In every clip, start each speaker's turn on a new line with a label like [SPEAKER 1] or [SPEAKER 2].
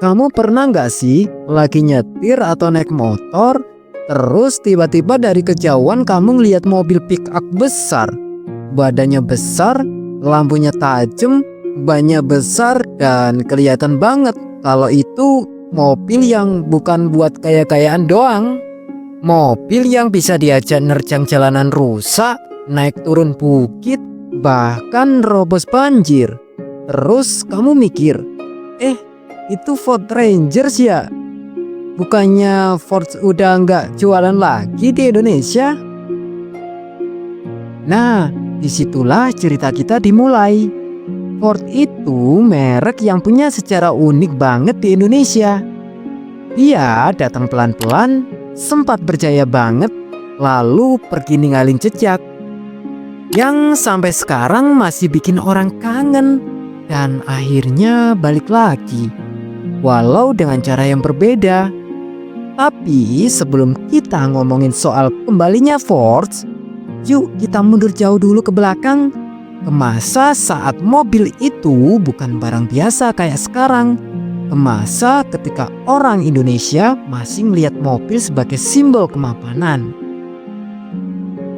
[SPEAKER 1] Kamu pernah nggak sih lagi nyetir atau naik motor, terus tiba-tiba dari kejauhan kamu ngeliat mobil pick up besar. Badannya besar, lampunya tajam, bannya besar, dan kelihatan banget kalau itu mobil yang bukan buat kaya-kayaan doang. Mobil yang bisa diajak nerjang jalanan rusak, naik turun bukit, bahkan robos banjir. Terus kamu mikir, itu Ford Rangers ya? Bukannya Ford udah nggak jualan lagi di Indonesia? Nah, disitulah cerita kita dimulai. Ford itu merek yang punya sejarah unik banget di Indonesia. Dia datang pelan-pelan, sempat berjaya banget, lalu pergi ninggalin jejak yang sampai sekarang masih bikin orang kangen, dan akhirnya balik lagi, walau dengan cara yang berbeda. Tapi sebelum kita ngomongin soal kembalinya Ford, yuk kita mundur jauh dulu ke belakang, ke masa saat mobil itu bukan barang biasa kayak sekarang, ke masa ketika orang Indonesia masih melihat mobil sebagai simbol kemapanan.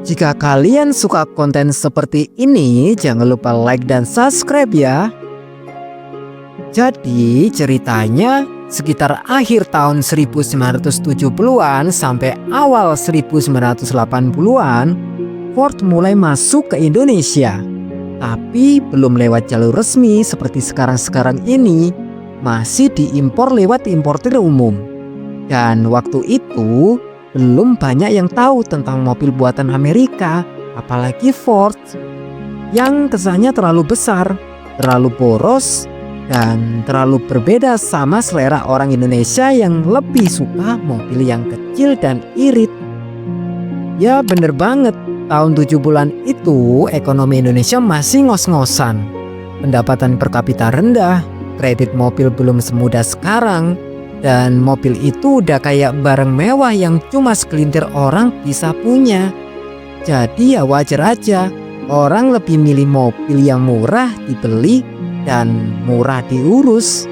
[SPEAKER 1] Jika kalian suka konten seperti ini, jangan lupa like dan subscribe ya. Jadi ceritanya sekitar akhir tahun 1970-an sampai awal 1980-an, Ford mulai masuk ke Indonesia. Tapi belum lewat jalur resmi seperti sekarang ini, masih diimpor lewat importir umum. Dan waktu itu belum banyak yang tahu tentang mobil buatan Amerika, apalagi Ford, yang kesannya terlalu besar, terlalu boros, dan terlalu berbeda sama selera orang Indonesia yang lebih suka mobil yang kecil dan irit. Ya bener banget, tahun 70-an itu ekonomi Indonesia masih ngos-ngosan. Pendapatan per kapita rendah, kredit mobil belum semudah sekarang, dan mobil itu udah kayak barang mewah yang cuma segelintir orang bisa punya. Jadi ya wajar aja orang lebih milih mobil yang murah dibeli dan murah diurus.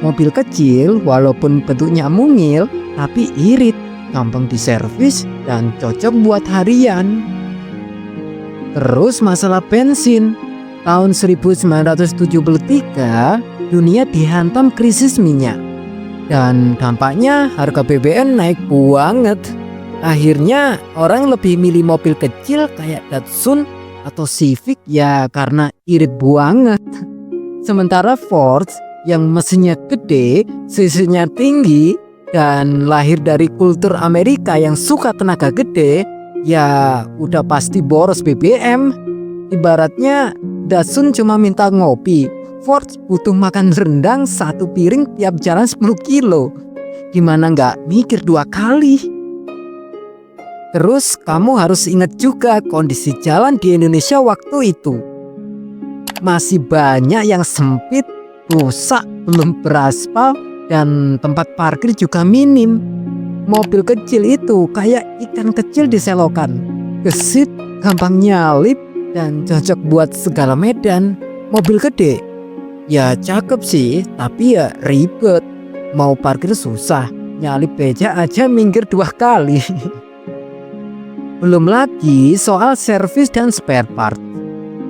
[SPEAKER 1] Mobil kecil walaupun bentuknya mungil tapi irit, gampang diservis dan cocok buat harian. Terus masalah bensin. Tahun 1973 dunia dihantam krisis minyak. Dan dampaknya harga BBM naik banget. Akhirnya orang lebih milih mobil kecil kayak Datsun atau Civic ya karena irit banget. Sementara Ford yang mesinnya gede, cc-nya tinggi, dan lahir dari kultur Amerika yang suka tenaga gede, ya udah pasti boros BBM. Ibaratnya Datsun cuma minta ngopi, Ford butuh makan rendang 1 piring tiap jalan 10 kilo. Gimana nggak mikir 2 kali? Terus kamu harus ingat juga kondisi jalan di Indonesia waktu itu. Masih banyak yang sempit, rusak, belum beraspal, dan tempat parkir juga minim. Mobil kecil itu kayak ikan kecil di selokan. Gesit, gampang nyalip, dan cocok buat segala medan. Mobil gede ya cakep sih, tapi ya ribet. Mau parkir susah, nyalip beca aja minggir 2 kali. Belum lagi soal servis dan spare part.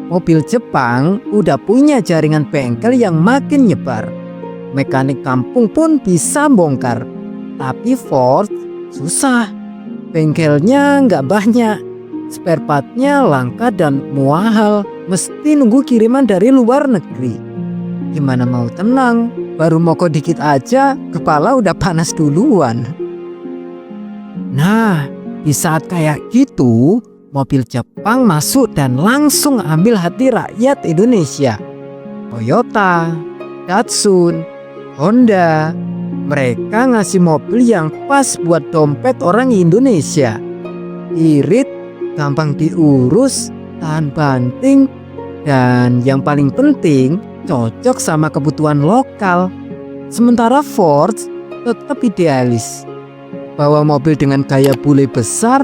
[SPEAKER 1] Mobil Jepang udah punya jaringan bengkel yang makin nyebar. Mekanik kampung pun bisa bongkar. Tapi Ford susah. Bengkelnya nggak banyak. Spare partnya langka dan mahal. Mesti nunggu kiriman dari luar negeri. Gimana mau tenang, baru mogok dikit aja kepala udah panas duluan. Nah, di saat kayak gitu, mobil Jepang masuk dan langsung ambil hati rakyat Indonesia. Toyota, Datsun, Honda, mereka ngasih mobil yang pas buat dompet orang Indonesia. Irit, gampang diurus, tahan banting, dan yang paling penting cocok sama kebutuhan lokal. Sementara Ford tetap idealis, bawa mobil dengan gaya bule besar,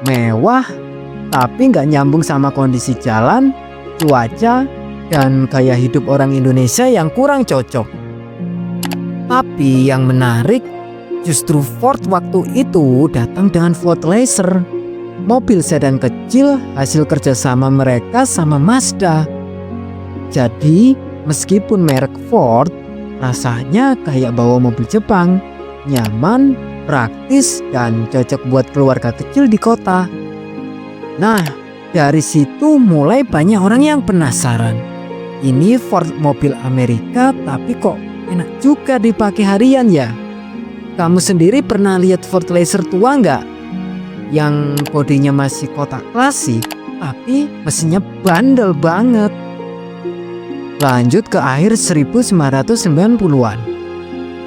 [SPEAKER 1] mewah, tapi nggak nyambung sama kondisi jalan, cuaca, dan gaya hidup orang Indonesia yang kurang cocok. Tapi yang menarik, justru Ford waktu itu datang dengan Ford Laser, mobil sedan kecil hasil kerjasama mereka sama Mazda. Jadi meskipun merek Ford, rasanya kayak bawa mobil Jepang, nyaman, praktis, dan cocok buat keluarga kecil di kota. Nah, dari situ mulai banyak orang yang penasaran. Ini Ford mobil Amerika tapi kok enak juga dipakai harian ya? Kamu sendiri pernah lihat Ford Laser tua nggak? Yang bodinya masih kotak klasik tapi mesinnya bandel banget. Lanjut ke akhir 1990-an.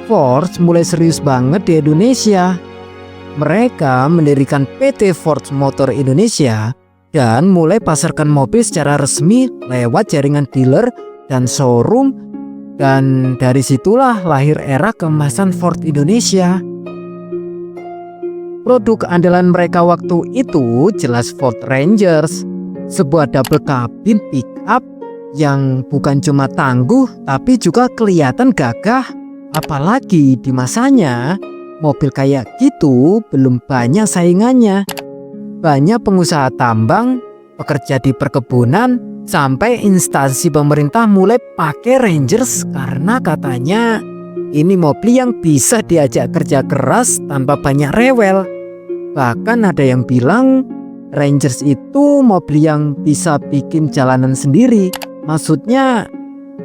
[SPEAKER 1] Ford mulai serius banget di Indonesia. Mereka mendirikan PT Ford Motor Indonesia dan mulai pasarkan mobil secara resmi lewat jaringan dealer dan showroom, dan dari situlah lahir era keemasan Ford Indonesia. Produk andalan mereka waktu itu jelas Ford Rangers, sebuah double cabin pickup yang bukan cuma tangguh tapi juga kelihatan gagah. Apalagi di masanya, mobil kayak gitu belum banyak saingannya. Banyak pengusaha tambang, pekerja di perkebunan, sampai instansi pemerintah mulai pakai Rangers karena katanya ini mobil yang bisa diajak kerja keras tanpa banyak rewel. Bahkan ada yang bilang Rangers itu mobil yang bisa bikin jalanan sendiri. Maksudnya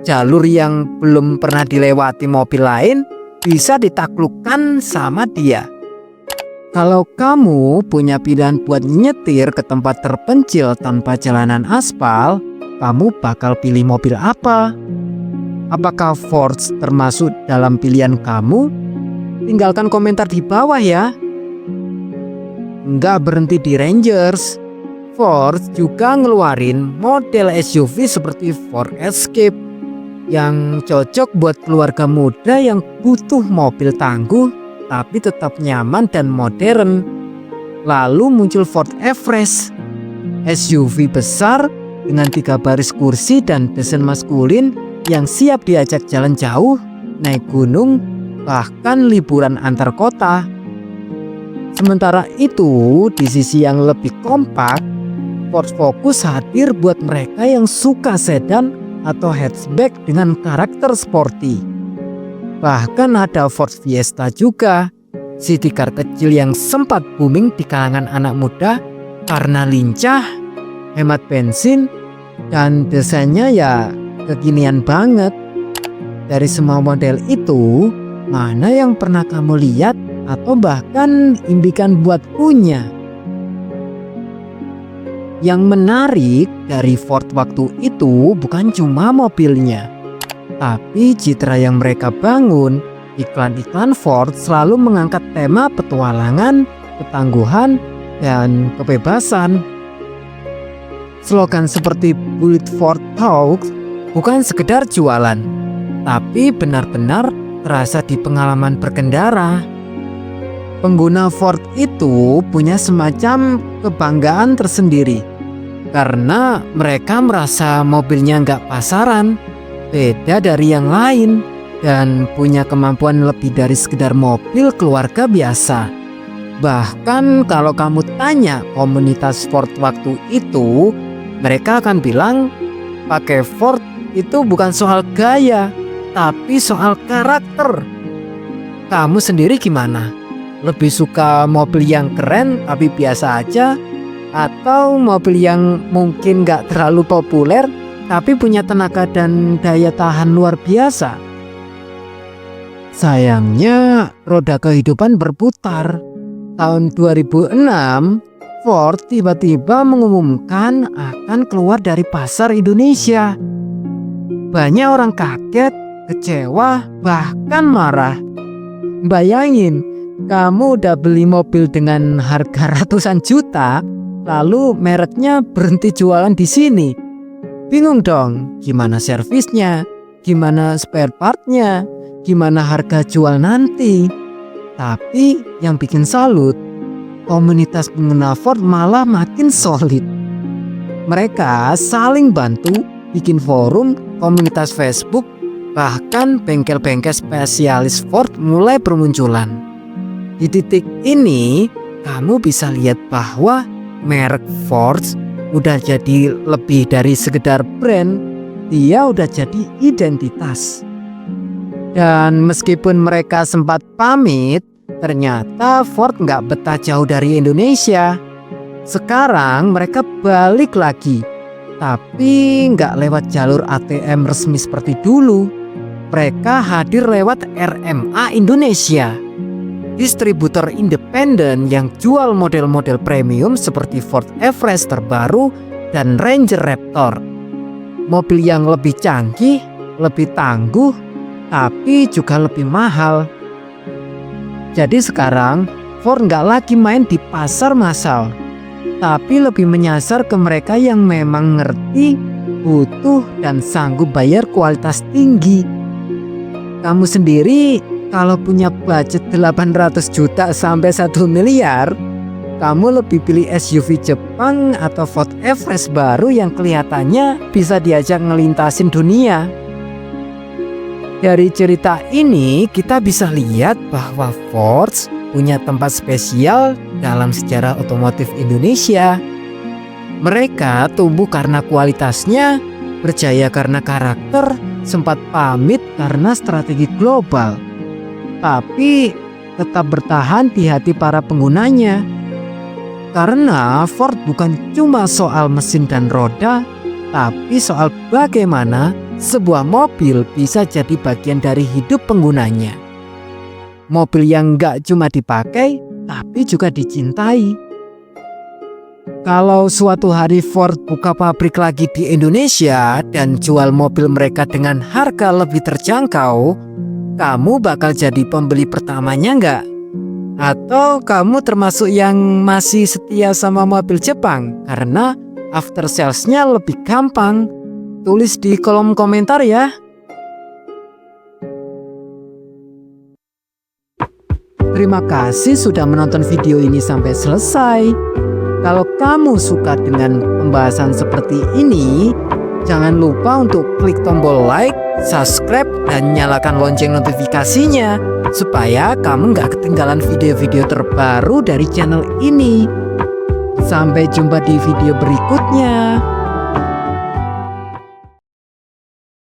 [SPEAKER 1] jalur yang belum pernah dilewati mobil lain bisa ditaklukkan sama dia. Kalau kamu punya pilihan buat nyetir ke tempat terpencil tanpa jalanan aspal, kamu bakal pilih mobil apa? Apakah Ford termasuk dalam pilihan kamu? Tinggalkan komentar di bawah ya. Nggak berhenti di Rangers, Ford juga ngeluarin model SUV seperti Ford Escape yang cocok buat keluarga muda yang butuh mobil tangguh tapi tetap nyaman dan modern. Lalu muncul Ford Everest, SUV besar dengan 3 baris kursi dan desain maskulin yang siap diajak jalan jauh, naik gunung, bahkan liburan antar kota. Sementara itu, di sisi yang lebih kompak, Ford Focus hadir buat mereka yang suka sedan atau hatchback dengan karakter sporty. Bahkan ada Ford Fiesta juga, city car kecil yang sempat booming di kalangan anak muda karena lincah, hemat bensin, dan desainnya ya kekinian banget. Dari semua model itu, mana yang pernah kamu lihat atau bahkan impikan buat punya? Yang menarik dari Ford waktu itu bukan cuma mobilnya, tapi citra yang mereka bangun. Iklan-iklan Ford selalu mengangkat tema petualangan, ketangguhan, dan kebebasan. Slogan seperti Bullet Ford Talks bukan sekedar jualan, tapi benar-benar terasa di pengalaman berkendara. Pengguna Ford itu punya semacam kebanggaan tersendiri karena mereka merasa mobilnya nggak pasaran, beda dari yang lain, dan punya kemampuan lebih dari sekedar mobil keluarga biasa. Bahkan kalau kamu tanya komunitas Ford waktu itu, mereka akan bilang pakai Ford itu bukan soal gaya, tapi soal karakter. Kamu sendiri gimana? Lebih suka mobil yang keren tapi biasa aja, atau mobil yang mungkin gak terlalu populer tapi punya tenaga dan daya tahan luar biasa? Sayangnya roda kehidupan berputar. Tahun 2006, Ford tiba-tiba mengumumkan akan keluar dari pasar Indonesia. Banyak orang kaget, kecewa, bahkan marah. Bayangin, kamu udah beli mobil dengan harga ratusan juta, lalu mereknya berhenti jualan di sini. Bingung dong, gimana servisnya, gimana spare partnya, gimana harga jual nanti. Tapi yang bikin salut, komunitas pengguna Ford malah makin solid. Mereka saling bantu, bikin forum, komunitas Facebook, Bahkan bengkel-bengkel spesialis Ford mulai bermunculan. Di titik ini, kamu bisa lihat bahwa merek Ford udah jadi lebih dari sekedar brand, dia udah jadi identitas. Dan meskipun mereka sempat pamit, ternyata Ford nggak betah jauh dari Indonesia. Sekarang mereka balik lagi, tapi nggak lewat jalur ATM resmi seperti dulu. Mereka hadir lewat RMA Indonesia, distributor independen yang jual model-model premium seperti Ford Everest terbaru dan Ranger Raptor. Mobil yang lebih canggih, lebih tangguh, tapi juga lebih mahal. Jadi sekarang Ford nggak lagi main di pasar massal, tapi lebih menyasar ke mereka yang memang ngerti, butuh, dan sanggup bayar kualitas tinggi. Kamu sendiri kalau punya budget 800 juta sampai 1 miliar, kamu lebih pilih SUV Jepang atau Ford Everest baru yang kelihatannya bisa diajak ngelintasin dunia. Dari cerita ini kita bisa lihat bahwa Ford punya tempat spesial dalam sejarah otomotif Indonesia. Mereka tumbuh karena kualitasnya, berjaya karena karakter, sempat pamit karena strategi global, tapi tetap bertahan di hati para penggunanya. Karena Ford bukan cuma soal mesin dan roda, tapi soal bagaimana sebuah mobil bisa jadi bagian dari hidup penggunanya. Mobil yang gak cuma dipakai, tapi juga dicintai. Kalau suatu hari Ford buka pabrik lagi di Indonesia dan jual mobil mereka dengan harga lebih terjangkau, kamu bakal jadi pembeli pertamanya nggak? Atau kamu termasuk yang masih setia sama mobil Jepang karena after sales-nya lebih gampang? Tulis di kolom komentar ya. Terima kasih sudah menonton video ini sampai selesai. Kalau kamu suka dengan pembahasan seperti ini, jangan lupa untuk klik tombol like, subscribe, dan nyalakan lonceng notifikasinya supaya kamu nggak ketinggalan video-video terbaru dari channel ini. Sampai jumpa di video berikutnya.